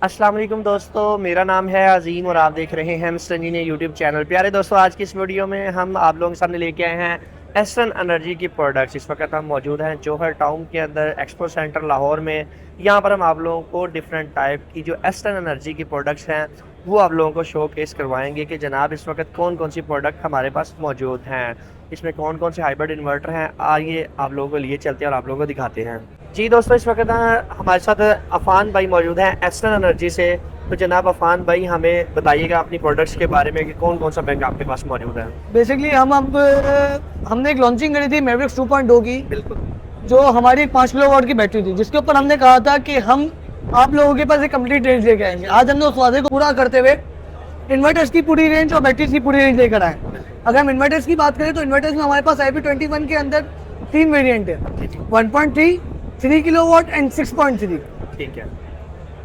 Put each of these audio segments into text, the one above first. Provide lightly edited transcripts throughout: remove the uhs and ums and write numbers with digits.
अस्सलाम वालेकुम दोस्तों, मेरा नाम है अजीम और आप देख रहे हैं मिस्टर इंजीनियर यूट्यूब चैनल। प्यारे दोस्तों, आज की इस वीडियो में हम आप लोगों के सामने लेके आए हैं एस्टर्न एनर्जी की प्रोडक्ट्स। इस वक्त हम मौजूद हैं जौहर टाउन के अंदर एक्सपो सेंटर लाहौर में। यहाँ पर हम आप लोगों को डिफरेंट टाइप की जो एस्टर्न एनर्जी की प्रोडक्ट्स हैं वो आप लोगों को शो केस करवाएंगे कि जनाब इस वक्त कौन कौन सी प्रोडक्ट हमारे पास मौजूद हैं, इसमें कौन कौन से हाइब्रिड इन्वर्टर हैं। आइए आप लोगों को लिए चलते हैं और आप लोगों को दिखाते हैं। जी दोस्तों, इस वक्त हमारे साथ अफान भाई मौजूद हैं एस्टर्न एनर्जी से। तो जनाब अफान भाई, हमें बताइएगा अपनी प्रोडक्ट्स के बारे में कि कौन कौन सा बैंक आपके पास मौजूद है। बेसिकली हमने एक लॉन्चिंग करी थी मैवरिक्स 2.0 की, बिल्कुल। जो हमारी 5 किलोवाट की बैटरी थी, जिसके ऊपर हमने कहा था कि हम आप लोगों के पास एक कंप्लीट रेंज लेके आएंगे। आज हमने उस वादे को पूरा करते हुए इन्वर्टर्स की पूरी रेंज और बैटरीज की पूरी रेंज लेकर आए। अगर हम इन्वर्टर्स की बात करें तो इन्वर्टर्स में हमारे पास IP21 के अंदर 3 वेरिएंट है, 1.3, 3 किलोवाट एंड 6.3। ठीक है।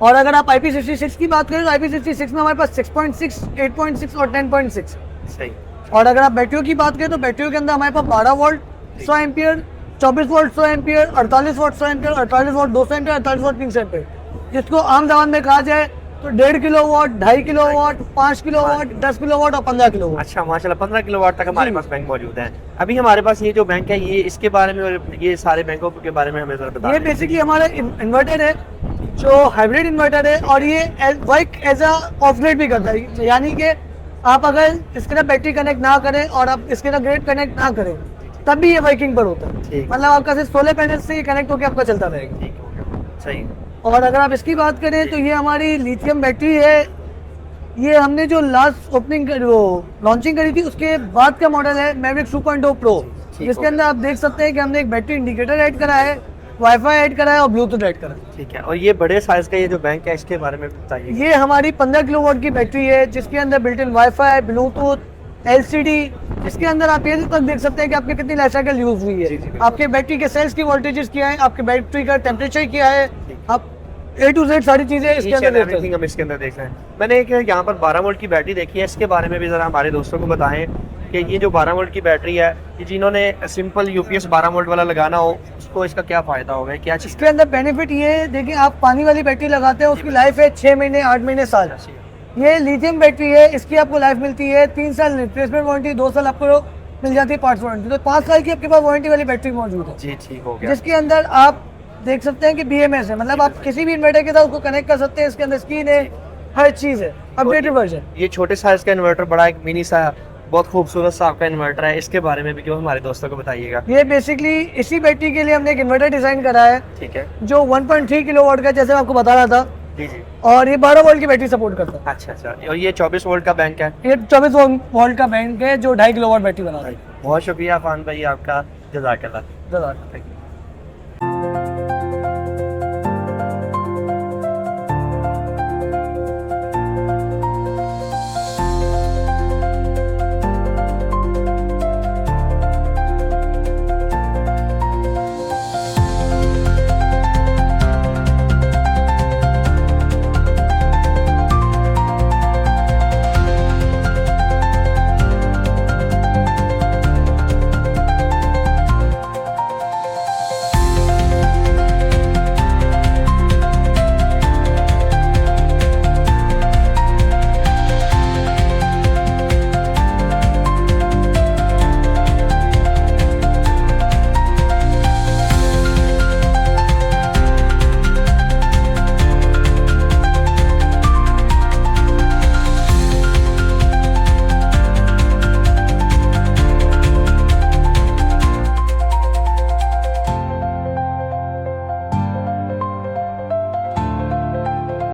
और अगर आप IP66 की बात करें तो IP66 में हमारे पास 6.6, 8.6 और 10.6। सही। और अगर आप बैटरियों की बात करें तो बैटरियों के अंदर हमारे पास 12 volt 100 ampere, 24 volt 100 ampere, 48 volt 100 ampere, 48 volt 200 ampere, 48 volt 300 ampere. जिसको आम जबान में कहा जाए तो 1.5 किलोवाट, 2.5 किलोवाट, 5 किलोवाट, 10 किलोवाट और 15 किलोवाट। अच्छा, माशाल्लाह 15 किलोवाट तक हमारे पास बैंक मौजूद है। अभी हमारे पास ये जो बैंक है, ये इसके बारे में और ये सारे बैंकों के बारे में हमें जरा ये बताइए। बेसिकली हमारा इन्वर्टर है, जो हाइब्रिड इन्वर्टर है, और ये work as a off grid भी करता है। यानी कि आप अगर इसके साथ बैटरी कनेक्ट ना करें और आप इसके साथ ग्रिड कनेक्ट ना करें तब भी ये वर्किंग पर होता है। मतलब आपका सिर्फ सोलर पैनल से कनेक्ट होकर आपका चलता रहेगा। ठीक हो गया। सही। और अगर आप इसकी बात करें तो ये हमारी लिथियम बैटरी है। ये हमने जो लास्ट ओपनिंग वो लॉन्चिंग करी थी उसके बाद का मॉडल है मैवरिक्स 2.0 प्रो, जिसके अंदर आप देख सकते हैं कि हमने एक बैटरी इंडिकेटर ऐड करा है, वाईफाई ऐड करा है और ब्लूटूथ ऐड करा है। ठीक है। और ये बड़े साइज का ये जो बैंक है इसके बारे में बताइए। ये हमारी 15 किलोवाट की बैटरी है, जिसके अंदर built in wifi, Bluetooth, LCD। इसके अंदर आप ये तक देख सकते हैं कि आपकी कितनी लाइफ साइकिल यूज हुई है, आपके बैटरी के सेल्स की वोल्टेजेस क्या है, आपके बैटरी का टेम्परेचर क्या है, आप A to Z सारी चीजें इसके अंदर देख सकते हैं। हम इसके अंदर देख रहे हैं। मैंने एक यहाँ पर 12 वोल्ट की बैटरी देखी है, इसके बारे में भी जरा हमारे दोस्तों को बताएं कि ये जो 12 वोल्ट की बैटरी है, ये जिन्होंने सिंपल UPS 12 वोल्ट वाला लगाना हो उसको इसका क्या फायदा होगा, क्या चीज़? इसके अंदर बेनिफिट ये है, देखिए आप पानी वाली बैटरी लगाते हैं, उसकी लाइफ है 6 महीने, 8 महीने, साल। ये लिथियम बैटरी है, इसकी आपको लाइफ मिलती है 3 साल रिप्लेसमेंट वारंटी, 2 साल आपको मिल जाती है पार्ट्स वारंटी। तो 5 साल की आपके पास वारंटी वाली बैटरी मौजूद है। जी, ठीक हो गया। जिसके अंदर आप देख सकते हैं कि BMS है, मतलब आप किसी भी इन्वर्टर के साथ उसको कनेक्ट कर सकते हैं। इसके अंदर स्क्रीन है, हर चीज़ है, अपडेटेड वर्जन। ये छोटे साइज का इन्वर्टर, बड़ा एक मिनी सा बहुत खूबसूरत सा आपका इन्वर्टर है, इसके बारे में भी क्यों हमारे दोस्तों को बताइएगा। ये बेसिकली इसी बैटरी के लिए हमने एक इन्वर्टर डिजाइन करा है, ठीक है। जो 1.3 किलोवाट का, जैसे मैं आपको बता रहा था। जी जी। और ये 12 वोल्ट की बैटरी सपोर्ट करता है। अच्छा अच्छा। और ये 24 वोल्ट का बैंक है। ये 24 वोल्ट का बैंक है जो 2.5 किलोवाट बैटरी बना रहा है। बहुत शुक्रिया अफान भाई आपका, जज़ाकल्लाह। जज़ाकल्लाह।